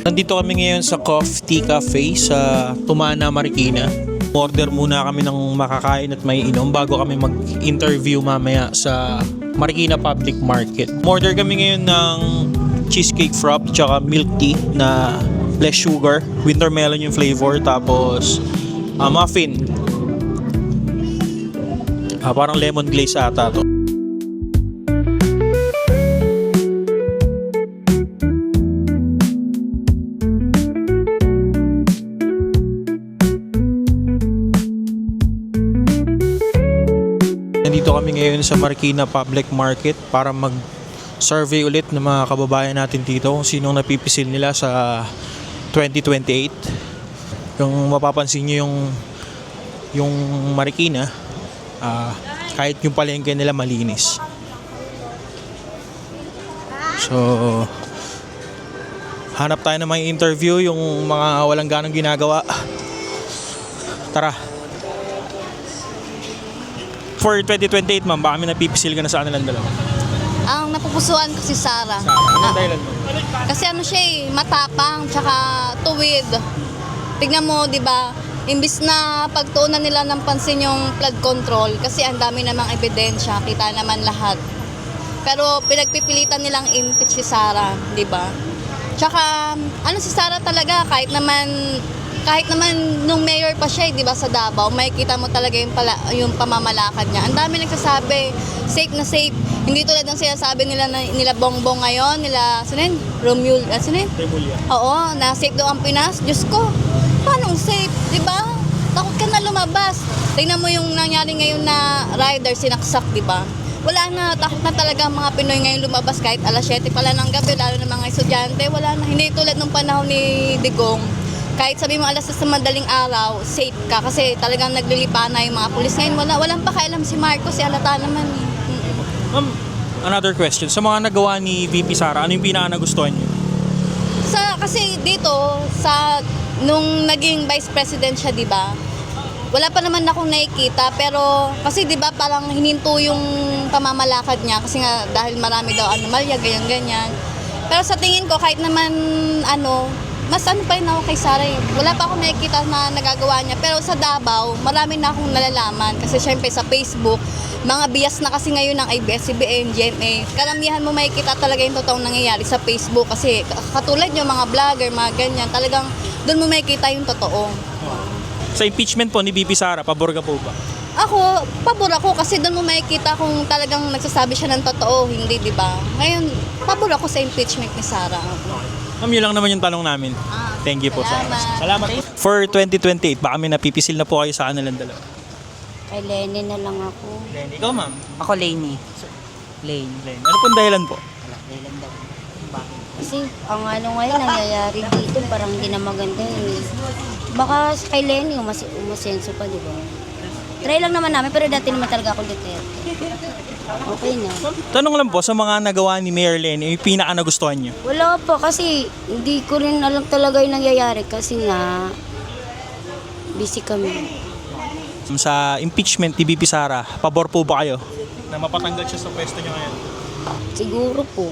Nandito kami ngayon sa Coffee Cafe sa Tumana, Marikina. Order muna kami ng makakain at may inom bago kami mag-interview mamaya sa Marikina Public Market. Order kami ngayon ng cheesecake frap tsaka milk tea na less sugar. Winter melon yung flavor, tapos muffin. Parang lemon glaze ata to. Nandito kami ngayon sa Marikina Public Market para mag-survey ulit ng mga kababayan natin dito kung sinong napipisil nila sa 2028. Yung mapapansin nyo yung Marikina, kahit yung palengke nila malinis. So, hanap tayo ng mga interview, yung mga walang ganong ginagawa. Tara. For 2028, ma'am, baka may napipisil ka na sa kanilang dalawa? Ang napupusuan ko si Sarah. Anong dahilan mo? Kasi ano siya matapang, tsaka tuwid. Tignan mo, di ba? Imbis na pagtuunan nila ng pansin yung flood control, kasi ang dami namang ebidensya, kita naman lahat. Pero pinagpipilitan nilang impeach si Sarah, di ba? Tsaka, ano si Sarah talaga, kahit naman nung mayor pa siya, di ba, sa Davao, makikita mo talaga yung pamamalakad niya. Ang dami nagsasabi, safe na safe. Hindi tulad ng sinasabi nila Bongbong ngayon, nila, sinin? Romuald, sinin? Remulia. Oo, na safe daw ang Pinas. Diyos ko, paano safe, di ba? Takot ka na lumabas. Tingnan mo yung nangyari ngayon na rider, sinaksak, di ba? Wala na, takot na talaga ang mga Pinoy ngayon lumabas kahit alas 7 pala ng gabi, lalo na mga estudyante, wala na. Hindi tulad nung panahon ni Digong. Kahit sabi mo alas sa madaling araw, safe ka kasi talagang naglilipa na yung mga pulis ngayon. Walang pakialam si Marcos, si halata naman. Another question. Sa mga nagawa ni VP Sara, ano yung pinaka-nagustuhan niyo? Kasi dito, nung naging vice president siya, di ba? Wala pa naman akong nakikita, pero kasi di ba parang hininto yung pamamalakad niya kasi nga dahil marami daw anomalya, ganyan-ganyan. Pero sa tingin ko, kahit naman mas pa rin ako kay Sarah. Wala pa akong nakikita na nagagawa niya. Pero sa Davao, marami na akong nalalaman. Kasi syempre sa Facebook, mga bias na kasi ngayon ng ABS-CBN, GMA. Karamihan mo makikita talaga yung totoong nangyayari sa Facebook. Kasi katulad yung mga vlogger, mga ganyan. Talagang doon mo makikita yung totoo. Sa impeachment po ni VP Sara, pabor ka po ba? Ako, pabor ako kasi doon mo makikita kung talagang nagsasabi siya ng totoo, hindi, di ba? Ngayon, pabor ako sa impeachment ni Sarah. Ma'am, yun lang naman yung tanong namin. Thank you po sa Salamat. For 2028, baka may napipisil na po kayo sa kanilang dalawa. Kay Lenny na lang ako. Lenny, ikaw ma'am? Ako Lainey. Lane. Lenny. Ano pong dahilan po? Kailan daw? Bakit? Kasi ang ngayon nangyayari dito parang hindi na maganda eh. Baka kay Lenny umasenso pa, di ba? Try lang naman namin pero dati naman talaga ako Duterte. Okay na. Tanong lang po, sa mga nagawa ni Mayor Lenny, yung pinaka-nagustuhan niyo? Wala pa kasi hindi ko rin alam talaga yung nangyayari kasi nga busy kami. Sa impeachment ni VP Sara, pabor po ba kayo? Na mapatanggal siya sa pwesto niya ngayon? Siguro po.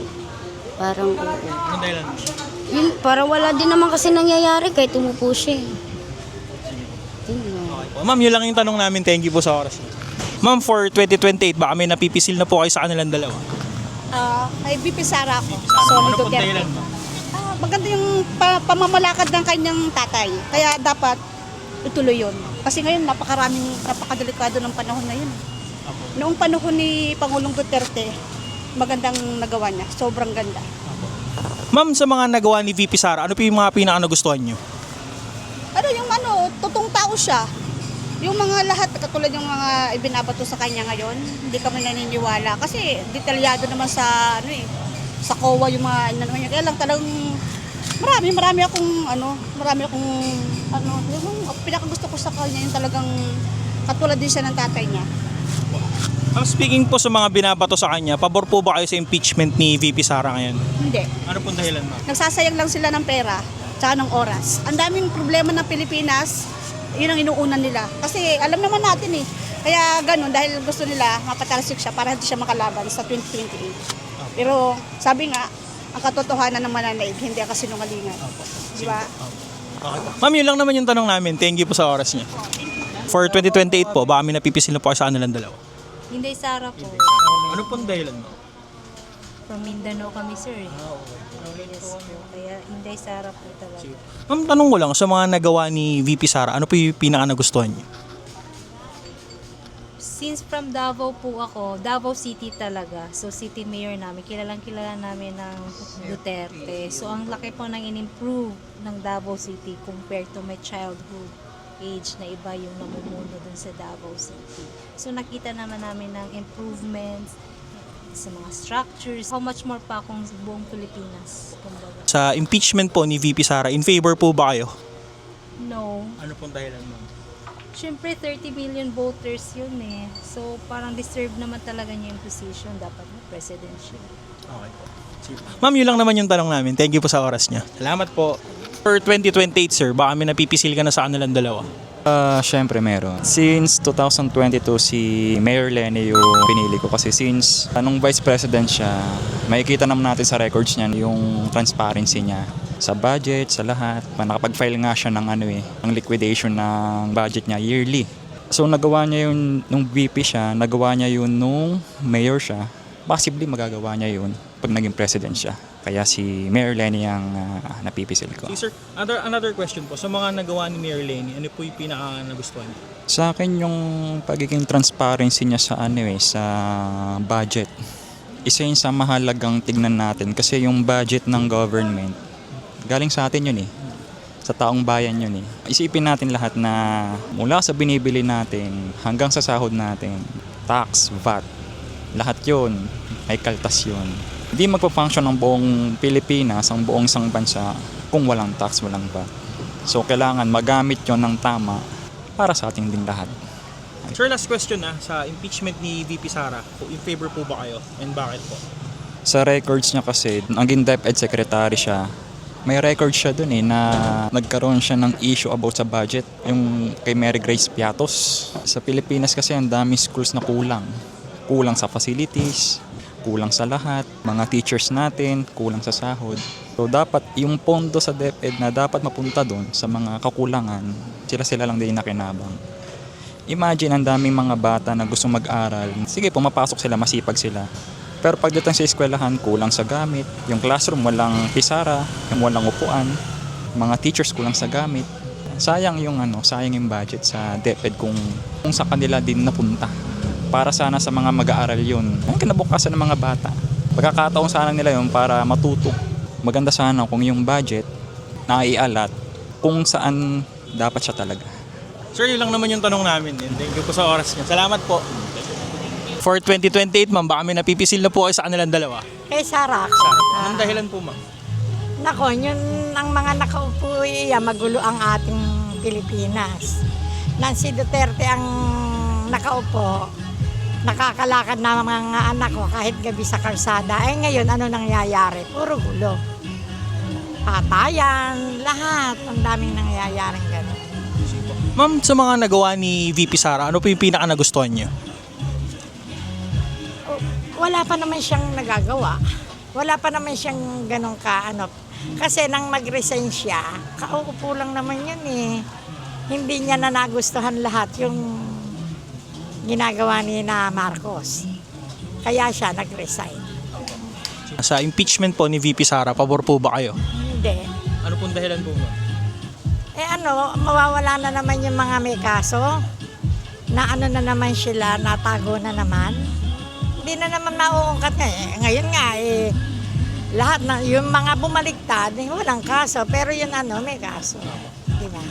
Parang oo. Anong dahilan? Yun, parang wala din naman kasi nangyayari kahit umupo siya. Yun lang. Okay po. Ma'am, yun lang yung tanong namin. Thank you po sa oras. Ma'am, for 2028, baka may napipisil na po kayo sa kanilang dalawa? Kay VP Sara ako. Ano Sonny pong Duterte. dahilan mo? Maganda yung pamamalakad ng kanyang tatay. Kaya dapat ituloy yun. Kasi ngayon napakadelikado ng panahon na yun. Noong panahon ni Pangulong Duterte, magandang nagawa niya. Sobrang ganda. Ma'am, sa mga nagawa ni VP Sara, ano po yung mga pinaka-nagustuhan niyo? Totoong tao siya. Yung mga lahat, katulad yung mga ibinabato sa kanya ngayon, hindi kami naniniwala. Kasi detalyado naman sa COA yung mga inano niya. Kaya lang talagang marami akong yung pinakagusto ko sa kanya yung talagang katulad din siya ng tatay niya. Speaking po sa mga binabato sa kanya, pabor po ba kayo sa impeachment ni VP Sara ngayon? Hindi. Ano pong dahilan, ma'am? Nagsasayang lang sila ng pera tsaka ng oras. Ang daming problema ng Pilipinas, yun ang inuunan nila. Kasi alam naman natin eh. Kaya ganun, dahil gusto nila mapatalsik siya para hindi siya makalaban sa 2028. Pero sabi nga, ang katotohanan ng mananaig, hindi ang kasinungalingan. Di ba? Okay po. Ma'am, yun lang naman yung tanong namin. Thank you po sa oras niya. For 2028 po, baka may napipisil na po kayo sa kanilang dalawa. Hindi Sara po. Ano pong dahilan mo? From Mindanao kami, sir. Yes po. Kaya Inday Sara po talaga. Ma'am, tanong ko lang, sa mga nagawa ni VP Sara, ano po yung pinaka nagustuhan niyo? Since from Davao po ako, Davao City talaga. So city mayor namin, kilalang kilala namin ng Duterte. So ang laki po ng in-improve ng Davao City compared to my childhood age na iba yung namumuno dun sa Davao City. So nakita naman namin ng improvements sa mga structures. How much more pa kung buong Pilipinas, kumbaga. Sa impeachment po ni VP Sara, in favor po ba kayo? No. Ano pong dahilan mo? Siyempre, 30 million voters yun eh. So, parang deserve naman talaga niya yung position. Dapat na presidential. Okay po. Sige. Ma'am, yun lang naman yung tanong namin. Thank you po sa oras niya. Salamat po. For 2028, sir, baka may napipisil ka na sa kanilang dalawa. Siyempre meron. Since 2022 si Mayor Lenny yung pinili ko kasi since anong vice president siya, makikita naman natin sa records niya yung transparency niya sa budget, sa lahat. Nakapag-file nga siya ng ng liquidation ng budget niya yearly. So nagawa niya yun nung VP siya, nagawa niya yun nung mayor siya. Possibly magagawa niya yun pag naging president siya. Kaya si Mayor Lenny ang napipisil ko. Sir, another question po. Sa mga nagawa ni Mayor Lenny, ano po yung pinaka nagustuhan niyo? Sa akin yung pagiging transparency niya sa sa budget. Isa yun sa mahalagang tignan natin kasi yung budget ng government galing sa atin yun sa taong bayan yun Isipin natin lahat na mula sa binibili natin hanggang sa sahod natin, tax, VAT, lahat yun, may kaltas yun. Hindi magpa-function ang buong Pilipinas, ang buong isang bansa kung walang tax, walang VAT. So kailangan magamit yon ng tama para sa ating ding lahat. Sir, last question sa impeachment ni VP Sara, in favor po ba kayo and bakit po? Sa records niya kasi, naging DepEd Secretary siya, may record siya dun na nagkaroon siya ng issue about sa budget, yung kay Mary Grace Piatos. Sa Pilipinas kasi ang daming schools na kulang. Kulang sa facilities, kulang sa lahat, mga teachers natin, kulang sa sahod. So dapat yung pondo sa DepEd na dapat mapunta doon sa mga kakulangan, sila lang din nakinabang. Imagine ang daming mga bata na gusto mag-aral. Sige, pumapasok sila, masipag sila. Pero pagdating sa eskwelahan, kulang sa gamit. Yung classroom, walang pisara, yung walang upuan. Mga teachers, kulang sa gamit. Sayang yung sayang yung budget sa DepEd kung sa kanila din napunta. Para sana sa mga mag-aaral yun. Ang kinabukasan ng mga bata. Pagkakataon sana nila yun para matuto. Maganda sana kung yung budget naialat kung saan dapat siya talaga. Sir, yun lang naman yung tanong namin. Thank you po sa oras niya. Salamat po. For 2028, ma'am, baka may napipisil na po kayo sa kanilang dalawa. Kay Sara. Anong dahilan po, ma'am? Nako, yun ang mga nakaupo magulo ang ating Pilipinas. Nancy Duterte ang nakaupo, nakakalakad na mga anak ko kahit gabi sa kalsada. Ngayon, ano nangyayari? Puro gulo. Patayan, lahat. Ang daming nangyayaring gano'n. Ma'am, sa mga nagawa ni VP Sara, ano po yung pinaka nagustuhan niyo? Wala pa naman siyang nagagawa. Wala pa naman siyang ganun Kasi nang mag-resign siya, kauupo lang naman yun Hindi niya na nagustuhan lahat yung ginagawa ni na Marcos. Kaya siya nag-resign. Sa impeachment po ni VP Sara, pabor po ba kayo? Hindi. Ano pong dahilan po, ma'am? Mawawala na naman yung mga may kaso. Na na naman sila, natago na naman. Hindi na naman mauungkat Ngayon nga lahat na yung mga bumaligtad, walang kaso, pero yun may kaso. Di ba?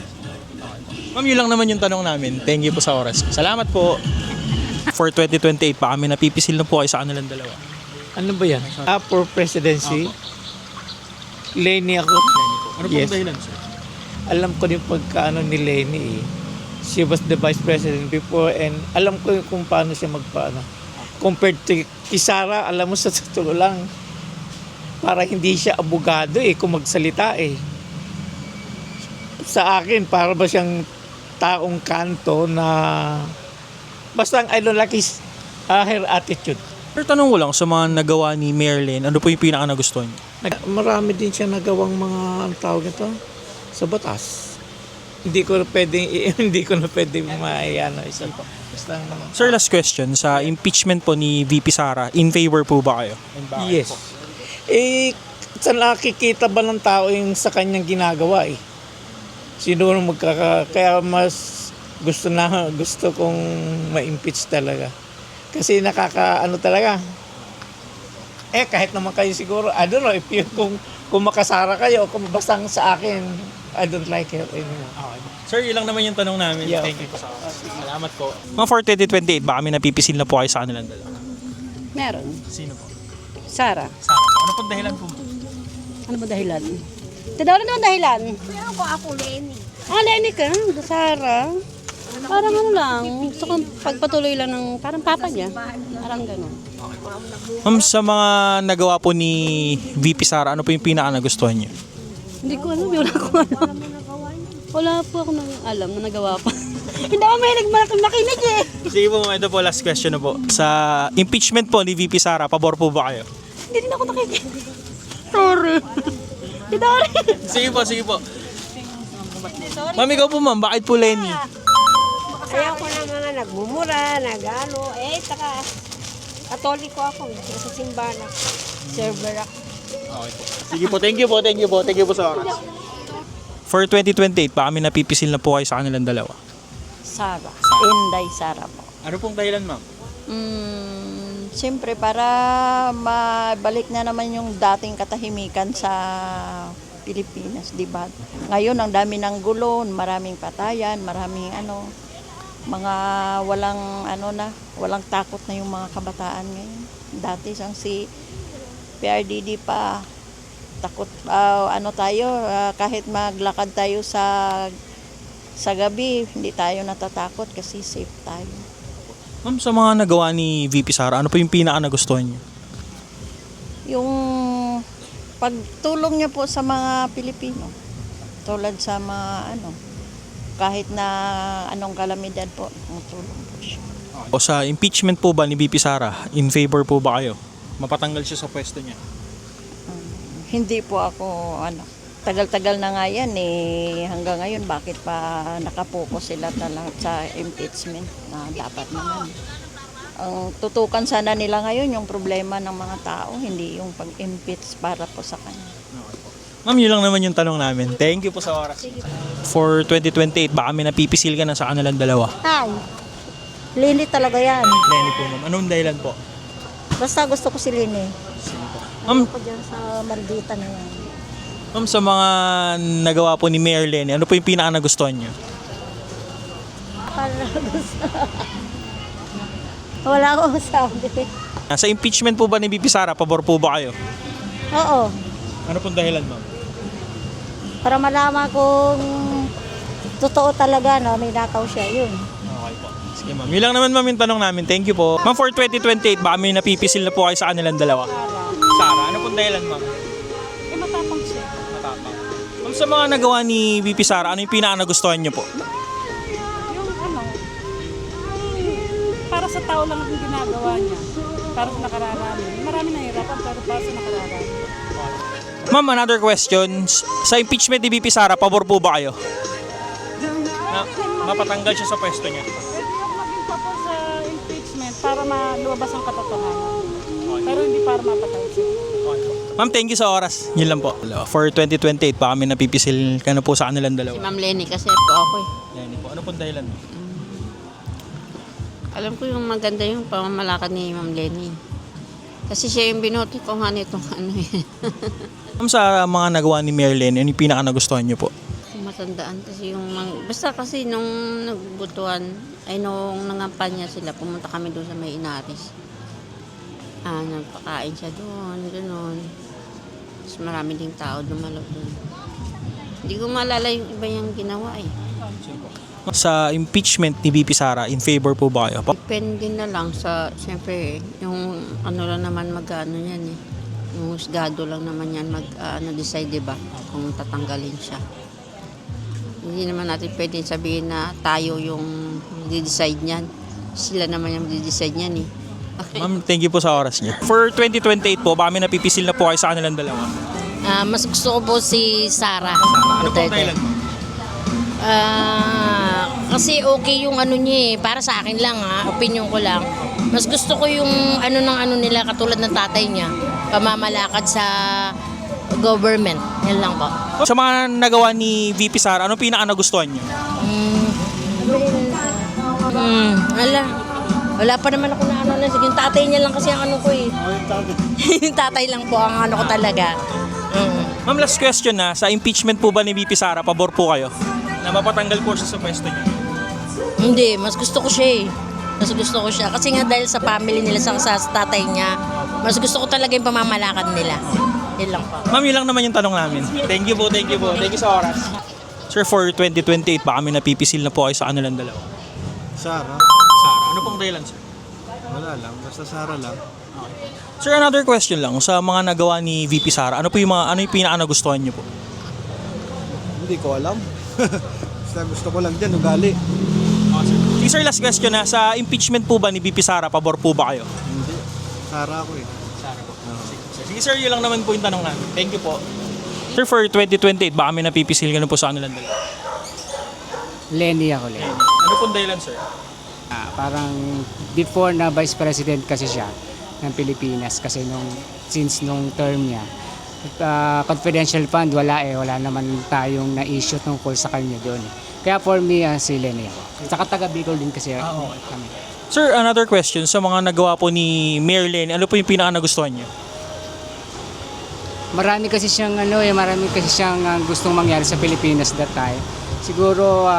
Ma'am, yun lang naman yung tanong namin. Thank you po sa oras. Salamat po. For 2028, baka may napipisil na po kayo sa kanilang dalawa. Ano ba yan? For presidency? Lenny ako. Ano pong Yes. dahilan, sir? Alam ko din pagkaano ni Lenny She was the vice president before and alam ko kung paano siya magpaano. Compared to kay Sara, alam mo sa totoo lang, para hindi siya abogado kung magsalita Sa akin, para ba siyang taong kanto na basta I don't like her attitude. Pero tanong ko lang sa mga nagawa ni Mayor Len, ano po yung pinaka nagustuhan niyo? Marami din siya nagawang mga, ang tawag ito, sa batas. Hindi ko na pwedeng, hindi ko na pwedeng isa. Basta naman. Sir, last question. Sa impeachment po ni VP Sara, in favor po ba kayo? Yes. Saan nakikita ba ng tao yung sa kanyang ginagawa eh? Siguro kaya mas gusto kong ma-impeach talaga. Kasi nakakaano talaga. Kahit naman kayo siguro, I don't know, if kung makasara kayo, kung basang sa akin, I don't like it anymore. Okay. Sir, ilang naman yung tanong namin. Yeah. Thank you po sa oras. Salamat po. Mga for 2028, baka may napipisil na po kayo sa kanilang dalawa. Meron. Sino po? Sara. Sara po. Ano pong dahilan po? Ano ba dahilan? Tadaw na dahilan. Ako, Lenny. Lenny ka, Sara. Parang ano lang, gusto kong pagpatuloy lang ng parang papa niya. Parang gano'n. Ma'am, sa mga nagawa po ni VP Sara, ano po yung pinaka nagustuhan niyo? Hindi ko alam, wala ko alam. Wala po ako nang alam na nagawa pa. Hindi ako mahilig makinig eh. Sige po, ito po last question na po. Sa impeachment po ni VP Sara, pabor po ba kayo? Hindi din ako nakikinig. Sorry. Hindi ako Sige po, sige po. Ma'am, ikaw po ma'am, bakit po Lenny? Ayaw ko na mga nagmumura, nagano. Taka, katoliko ako. Nasa simbahan ako. Server ako. Okay po. Sige po, thank you po, thank you po. Thank you po sa oras. For 2028, baka may napipisil na po kayo sa kanilang dalawa. Sara. Inday Sara po. Ano pong dahilan ma'am? Siyempre, para mabalik na naman yung dating katahimikan sa Pilipinas, di ba? Ngayon, ang dami ng gulo, maraming patayan, maraming mga walang takot na yung mga kabataan ngayon. Dati si PRDD pa, takot, kahit maglakad tayo sa gabi, hindi tayo natatakot kasi safe tayo. Ma'am, sa mga nagawa ni VP Sara, ano po yung pinaka nagustuhan niyo? Yung pagtulong niya po sa mga Pilipino, tulad sa mga kahit na anong kalamidad po, tumutulong po siya. O sa impeachment po ba ni VP Sara, in favor po ba kayo? Mapatanggal siya sa pwesto niya? Hindi po ako, tagal-tagal na nga yan hanggang ngayon bakit pa nakapokus sila talaga sa impeachment na dapat naman. Ang tutukan sana nila ngayon yung problema ng mga tao, hindi yung pag-impeach para po sa kanya. Ma'am, yun lang naman yung tanong namin. Thank you po sa oras. For 2028, baka may napipisil ka na sa kanilang dalawa. Ay, Lenny talaga yan. Lenny po ma'am. Anong dahilan po? Basta gusto ko si Lenny. Ma'am, Ako dyan sa maldita na yan. ma'am, sa mga nagawa po ni Mayor Lenny, ano po yung pinaka nagustuhan niyo? Wala akong sabi. Sa impeachment po ba ni VP Sara, pabor po ba kayo? Oo, Ano pong dahilan ma'am? para malaman kung totoo talaga na may nakaw siya, yun. Okay po. Sige ma'am. Yun lang naman ma'am yung tanong namin. Thank you po. Ma'am, for 2028, baka may napipisil na po kayo sa kanilang dalawa. Sara, ano pong dahilan ma'am? Matapang siya. Matapang. Ma'am, sa mga nagawa ni VP Sara, ano yung pinaka nagustuhan niyo po? Yung para sa tao lang ang ginagawa niya. Para sa nakararami. Marami nahihirapan pero para sa nakararami. Ma'am, another question. Sa impeachment ni VP Sara, pabor po ba kayo? Na mapatanggal siya sa pwesto niya. Pwede ako maging pabor sa impeachment para malumabas ang katotohanan. Pero hindi para mapatay siya. Ma'am, thank you sa oras. Yun lang po. For 2028, baka may napipisil ka na po sa kanilang dalawa. Ma'am Lenny kasi po ako eh. Yan po. Ano pong dahilan mo? Alam ko yung maganda yung pamamalakad ni Ma'am Lenny. Kasi siya yung binoto ko nga nitong Ma'am, sa mga nagawa ni Mayor Lenny, ano yung pinaka nagustuhan niyo po? matandaan kasi basta kasi nung nagbutuan ay nung nangampanya sila pumunta kami doon sa may Inaris. Nagpakain siya doon, gano'n. Tapos marami ding tao dumalo doon. Hindi ko maalala yung iba yung ginawa eh. Sa impeachment ni VP Sara, in favor po ba kayo? Depende na lang sa, siyempre, yung lang naman mag-ano yan eh. Yung husgado lang naman yan decide, diba? Kung tatanggalin siya. Hindi naman natin pwede sabihin na tayo yung di-decide niyan. Sila naman yung di-decide niyan eh. Ma'am, thank you po sa oras niyo. For 2028 po, baka may napipisil na po kayo sa kanilang dalawa. Mas gusto ko po si Sara. Ano pong dahilan mo? Kasi okay yung ano niya eh. Para sa akin lang opinion ko lang. Mas gusto ko yung ano ng ano nila katulad ng tatay niya. Pamamalakad sa government. Yan lang po. Sa mga nagawa ni VP Sara, anong pinaka nagustuhan niyo? Wala pa naman ako na ano. Yung tatay niya lang kasi ang ano ko eh. Yung tatay lang po ang ano ko talaga. Ma'am, last question na. Sa impeachment po ba ni VP Sara, pabor po kayo? Na mapatanggal po siya sa pwesto niya? Hindi, mas gusto ko siya eh. Mas gusto ko siya. Kasi nga dahil sa family nila, sa tatay niya, mas gusto ko talaga yung pamamalakad nila. Yan lang po. Ma'am, yun lang naman yung tanong namin. Thank you po, thank you po. Thank you sa oras. Sir, for 2028, baka may napipisil na po kayo sa kanilang dalawa. Sara? Sara, ano pong dahilan, sir? Wala lang, basta Sara lang. Sir, another question lang. Sa mga nagawa ni VP Sara, ano yung pinaka nagustuhan niyo po? Hindi ko alam. Basta gusto ko lang dyan, ugali. Okay, sir, last question na. Sa impeachment po ba ni VP Sara, pabor po ba kayo? Hindi. Sara ako eh. Sara po. Sige sir, yun lang naman po yung tanong namin. Thank you po. Sir, for 2028, baka may napipisil ka na po sa kanilang dalawa. Lenny ako, Lenny. Ano pong dahilan, sir? Parang before na Vice President kasi siya ng Pilipinas kasi since nung term niya, confidential fund wala naman tayong na-issue tungkol sa kanya doon. Kaya for me, si Lenny ako. Saka taga Bicol din kasi kami. Sir, another question. Sa mga nagawa po ni Mayor Lenny, ano po yung pinaka nagustuhan niyo? Marami kasi siyang gustong mangyari sa Pilipinas that time. Siguro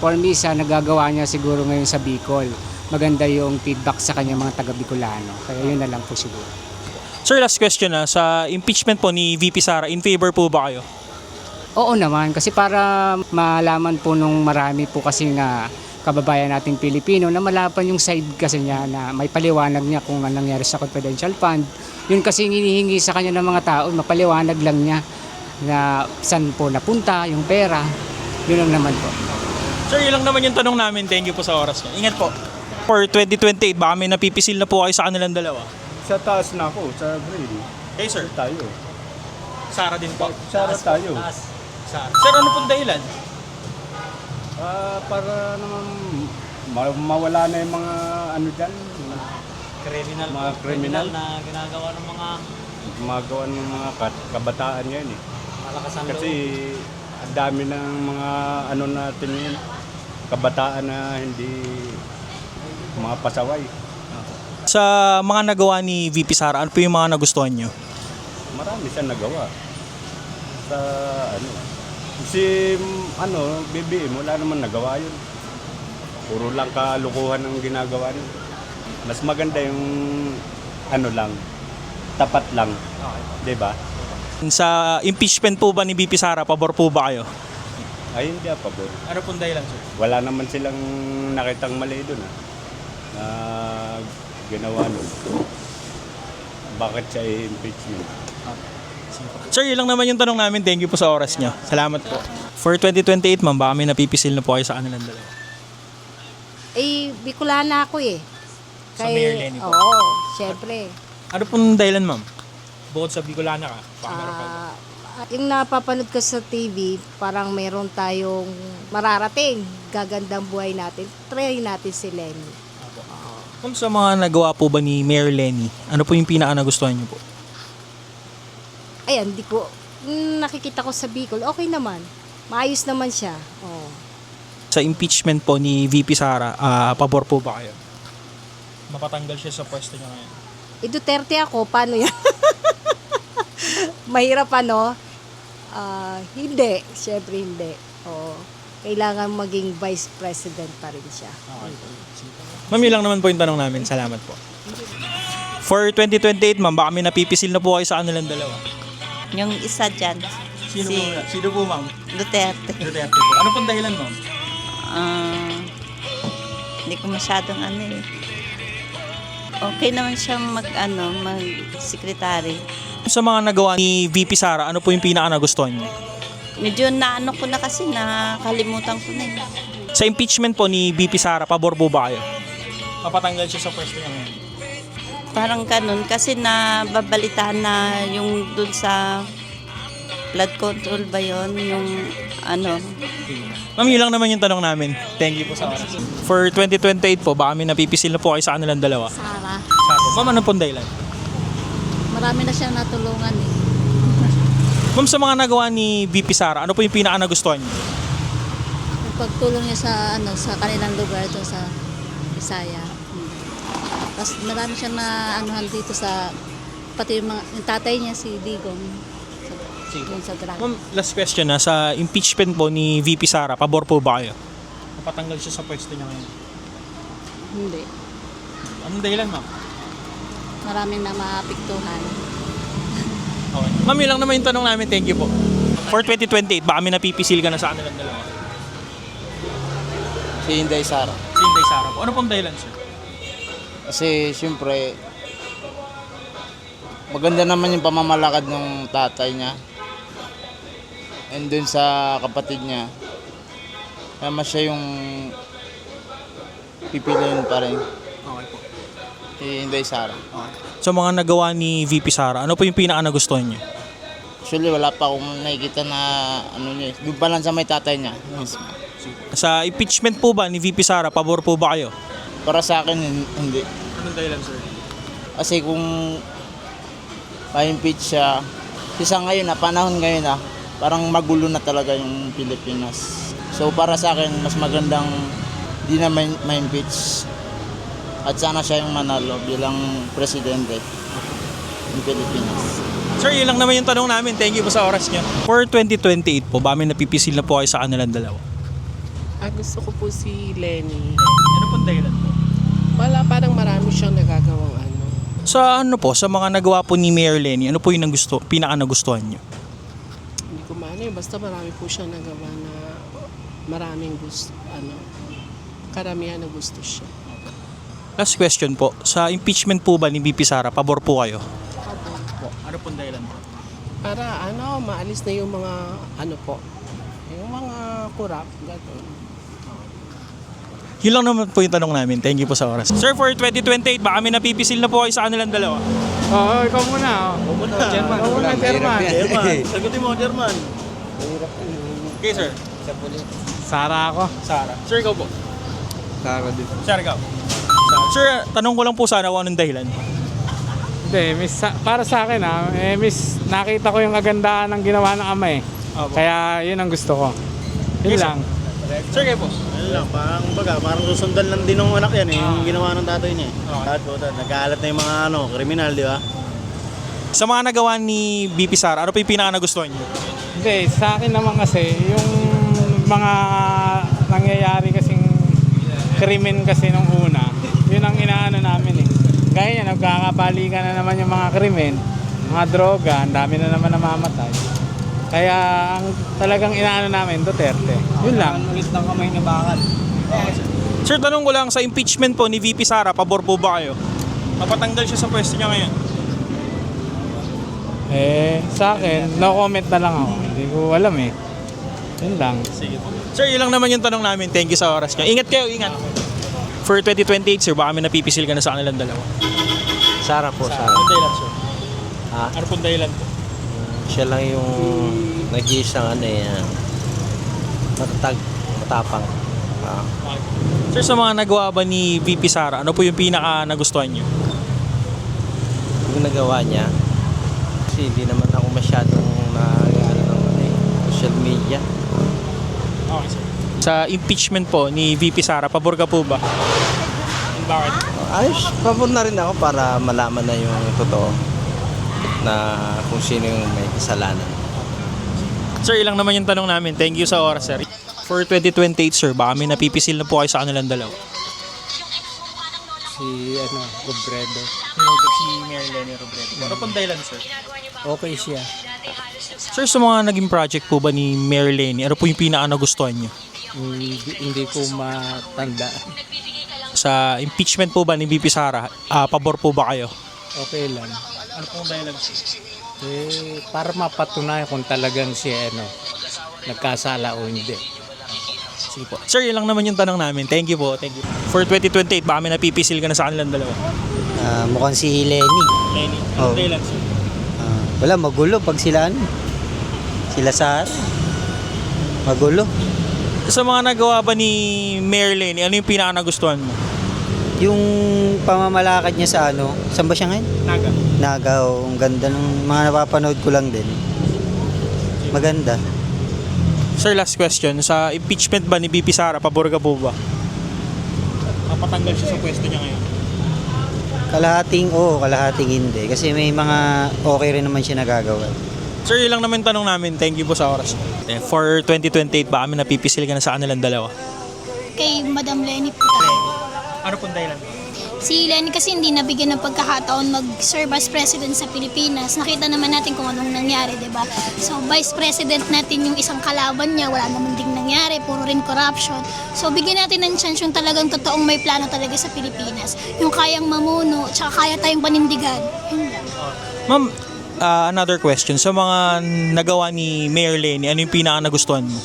for me sa nagagawa niya siguro ngayon sa Bicol. Maganda yung feedback sa kanya mga taga Bicolano. Kaya yun na lang po siguro. Sir, last question na. Sa impeachment po ni VP Sara, in favor po ba kayo? Oo naman, kasi para malaman po nung marami po kasi nga kababayan nating Pilipino na malapan yung side kasi niya na may paliwanag niya kung anong nangyari sa confidential fund. Yun kasi hinihingi sa kanya ng mga tao, mapaliwanag lang niya na saan po napunta yung pera. Yun lang naman po. Sir, yun lang naman yung tanong namin. Thank you po sa oras niyo. Ingat po. For 2028, baka may napipisil na po kayo sa kanilang dalawa. Sa taas na ako, sa grade. Hey sir, Tayo. Sara din po. Sara tayo. Sara. Sir, ano pong dahilan? Para naman mawala na yung mga ano dyan. Mga kriminal na ginagawa ng mga gumagawa ng mga kabataan ngayon eh. Kasi ang dami ng mga ano natin yun, kabataan na hindi mga pasaway. Sa mga nagawa ni VP Sara, ano po yung mga nagustuhan nyo? Marami siya nagawa. Sa ano, si BBM, wala naman nagawa yun. Puro lang kalukuhan ang ginagawa niya. Mas maganda yung ano lang, tapat lang. Okay. Diba? Sa impeachment po ba ni VP Sara, pabor po ba kayo? Ay, hindi pa po. Ano pong dahilan, sir? Wala naman silang nakitang mali doon na ginawa nun. Bakit siya i-impeachment? Sir, yun lang naman yung tanong namin. Thank you po sa oras nyo. Salamat po. For 2028, ma'am, baka may napipisil na po kayo sa kanilang dalawa. Bicolana ako eh. Sa Mayor Lenny po? Oo, syempre. Ano pong dahilan, ma'am? Bukod sa Bicolana ka, baka meron pa. Yung napapanood ko sa TV, parang meron tayong mararating. Gagandang buhay natin. Try natin si Lenny. Kung sa mga nagawa po ba ni Mayor Lenny, ano po yung pinaka nagustuhan niyo po? Ayan, nakikita ko sa Bicol, okay naman. Maayos naman siya. Oo. Sa impeachment po ni VP Sara, pabor po ba kayo? Mapatanggal siya sa pwesto niya ngayon. Duterte ako, paano yan? Mahirap ano? Hindi, syempre hindi. Oo. Kailangan maging vice president pa rin siya. Ma'am, yun lang naman po yung tanong namin. Salamat po. For 2028, ma'am, baka may napipisil na po kayo sa kanilang dalawa. Yung isa dyan, Sino po, ma'am? Duterte. Duterte po. Ano pong dahilan, ma'am? Hindi ko masyadong okay naman siyang mag-secretary. Sa mga nagawa ni VP Sara, ano po yung pinaka nagustuhan niyo? Medyo ko na kasi, nakalimutan ko na yun. Sa impeachment po ni VP Sara, pabor po ba kayo? Mapatanggal siya sa pwesto niya ngayon. Parang ganun kasi nababalitaan na yung dun sa blood control ba yon yung ano. Ma'am, yun lang naman yung tanong namin. Thank you po sa oras. For 2028 po, baka may napipisil na po kayo sa kanilang dalawa. Sara, Ma'am, ano pong dahilan? marami na siyang natulungan eh. Ma'am, sa mga nagawa ni VP Sara, ano po yung pinaka nagustuhan niyo? Yung pagtulong niya sa kanilang lugar doon sa Bisaya. Tapos marami siyang na anuhan dito sa pati yung tatay niya si Digong. Yun sa drug. Ma'am, last question na. Sa impeachment po ni VP Sara, pabor po ba kayo? Napatanggal siya sa pwesto niya ngayon. Hindi. Anong dahilan, ma'am? Maraming na maapektuhan. Okay. Ma'am, yun lang naman yung tanong namin. Thank you po. For 2028, baka may napipisil ka na sa kanilang dalawa. Si Inday Sara. Si Inday Sara po. Ano pong dahilan, sir? Kasi siyempre, maganda naman yung pamamalakad ng tatay niya. And dun sa kapatid niya. Kaya mas siya yung pipiliin pa rin. Okay po. Si Inday Sara. Sa mga nagawa ni VP Sara, ano po yung pinaka nagustuhan niyo? Actually, wala pa akong nakikita na ano niya. Doon pa lang sa may tatay niya. Mismo. Sa impeachment po ba ni VP Sara, pabor po ba kayo? Para sa akin, hindi. Anong dahilan, sir? Kasi kung ma-impeach siya, sa ngayon na, panahon ngayon na, parang magulo na talaga yung Pilipinas. So para sa akin, mas magandang di na ma-impeach. At sana siya yung manalo bilang presidente ng Pilipinas. Sir, yun lang naman yung tanong namin. Thank you po sa oras niyo. For 2028 po, ba may napipisil na po kayo sa kanilang dalawa? Gusto ko po si Lenny. Ano pong dahilan po? Wala, parang marami siyang nagagawang ano. Sa ano po, sa mga nagawa po ni Mayor Lenny, ano po yung pinaka nagustuhan niyo? Hindi ko maano eh, basta marami po siyang nagawa na maraming gusto, karamihan na gusto siya. Last question po, sa impeachment po ba ni VP Sara, pabor po kayo? Ano pong dahilan po? Para maalis na yung mga yung mga kurap, gano'n. Yun lang naman po yung tanong namin. Thank you po sa oras. Sir, for 2028, baka may napipisil na po kayo sa kanilang dalawa? Oo, ikaw muna. Ikaw muna, Chairman. Sagutin mo, German. Okay, sir. Sara ako. Sara. Sir, ikaw po. Sara din. Sir, ikaw. Sir, tanong ko lang po sana kung anong dahilan. Hindi, para sa akin nakita ko yung kagandahan ng ginawa ng ama eh. Kaya yun ang gusto ko. Yun lang. Sir, kayo po. Ano lang, parang susundan lang din ng anak yan yung ginawa ng tatay niya. At nag-aalat na yung mga kriminal, di ba? Sa mga nagawa ni VP Sara, ano po yung pinaka nagustuhan niyo? Hindi, sa akin naman kasi, yung mga nangyayari kasing krimen kasi nung una, yun ang inaano namin eh. Gaya niya, nagkakapalikan na naman yung mga krimen, mga droga, ang dami na naman namamatay. Kaya ang talagang inaano namin, Duterte. Yun lang. Ulit ng kamay na bakal. Sir, tanong ko lang, sa impeachment po ni VP Sara, pabor po ba kayo? Mapatanggal siya sa pwesto niya ngayon. Sa akin, no comment na lang ako. Hindi ko alam eh. Yun lang. Sige po. Sir, yun lang naman yung tanong namin. Thank you sa oras niyo. Ingat kayo, ingat. For 2028, sir, baka may napipisil ka na sa kanilang dalawa. Sara po, Sara. Anong dahilan, sir? Ha? Ano pong dahilan po? Siya lang yung nag-iisang matatag, matapang. Sir, sa mga nagawa ba ni VP Sara, ano po yung pinaka nagustuhan niyo? Yung nagawa niya, kasi hindi naman ako masyadong social media. Okay, sir. Sa impeachment po ni VP Sara, pabor ka po ba? And bakit? Ayos, pabor na rin ako para malaman na yung totoo na kung sino yung may kasalanan. Sir, ilang naman yung tanong namin. Thank you sa oras, sir. For 2028, sir, baka may napipisil na po kayo sa kanilang dalawa. Si Robredo. Si Mayor Lenny Robredo. Ano pong dahilan, sir? Okay siya. Sir, sa mga naging project po ba ni Mayor Lenny, ano po yung pinaka nagustuhan niyo? Hindi ko matanda. Sa impeachment po ba ni VP Sara, pabor po ba kayo? Okay lang. Ano pong dahilan, sir? Para mapatunayan kung talagang siya nagkasala o hindi. Sige po. Sir, yun lang naman yung tanong namin. Thank you po. Thank you. For 2028, baka may napipisil ka na sa kanilang dalawa. Mukhang si Lenny. Lenny. Oh. Dahilan, sir? Wala, magulo pag sila sila Sara. Magulo. Sa mga nagawa ba ni Mayor Lenny, ano yung pinaka nagustuhan mo? Yung pamamalakad niya sa saan ba siya ngayon? Naga. Naga, ang ganda ng mga napapanood ko lang din. Maganda. Sir, last question. Sa impeachment ba ni BP Sara, pabor ka po ba? Mapatanggal siya sa pwesto niya ngayon. Kalahating oo, kalahating hindi. Kasi may mga okay rin naman siya nagagawa. Sir, yun lang naman tanong namin. Thank you po sa oras. For 2028 ba kami napipisil ka na sa kanilang dalawa? Kay Madam Lenny po tayo. Ano pong dahilan? Si Lenny kasi hindi nabigyan ng pagkakataon mag-serve as president sa Pilipinas. Nakita naman natin kung anong nangyari, di ba? So, vice president natin yung isang kalaban niya, wala naman ding nangyari, puro rin corruption. So, bigyan natin ng chance yung talagang totoong may plano talaga sa Pilipinas. Yung kayang mamuno, tsaka kaya tayong panindigan. Yun lang. Ma'am, another question. Sa mga nagawa ni Mayor Lenny, ano yung pinaka nagustuhan mo?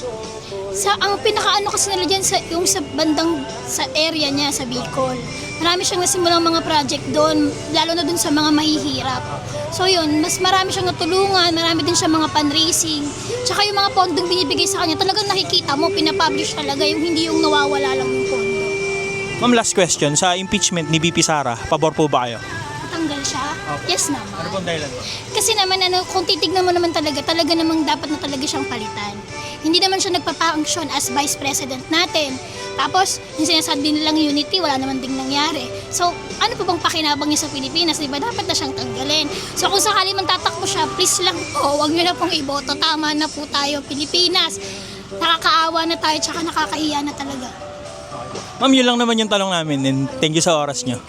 Ang pinakaano kasi nila dyan, yung sa bandang sa area niya, sa Bicol. Marami siyang nasimulang mga project doon, lalo na doon sa mga mahihirap. So yun, mas marami siyang natulungan, marami din siya mga fundraising. Tsaka yung mga pondong binibigay sa kanya, talagang nakikita mo, pinapublish talaga, yung hindi yung nawawala lang yung pondo. Ma'am, last question. Sa impeachment ni BP Sara, pabor po ba kayo? Tanggal siya? Yes naman. Ano pong dahilan? Kasi naman, kung titignan mo naman talaga namang dapat na talaga siyang palitan. Hindi naman siya nagpa-function as vice president natin. Tapos, yung sinasabi nilang unity, wala naman ding nangyari. So, ano pa bang pakinabang niya sa Pilipinas? Diba? Dapat na siyang tanggalin. So, kung sakali man tatakbo siya, please lang po, huwag niyo na pong iboto. Tama na po tayo, Pilipinas. Nakakaawa na tayo, tsaka nakakahiya na talaga. Ma'am, yun lang naman yung talong namin and thank you sa oras niyo.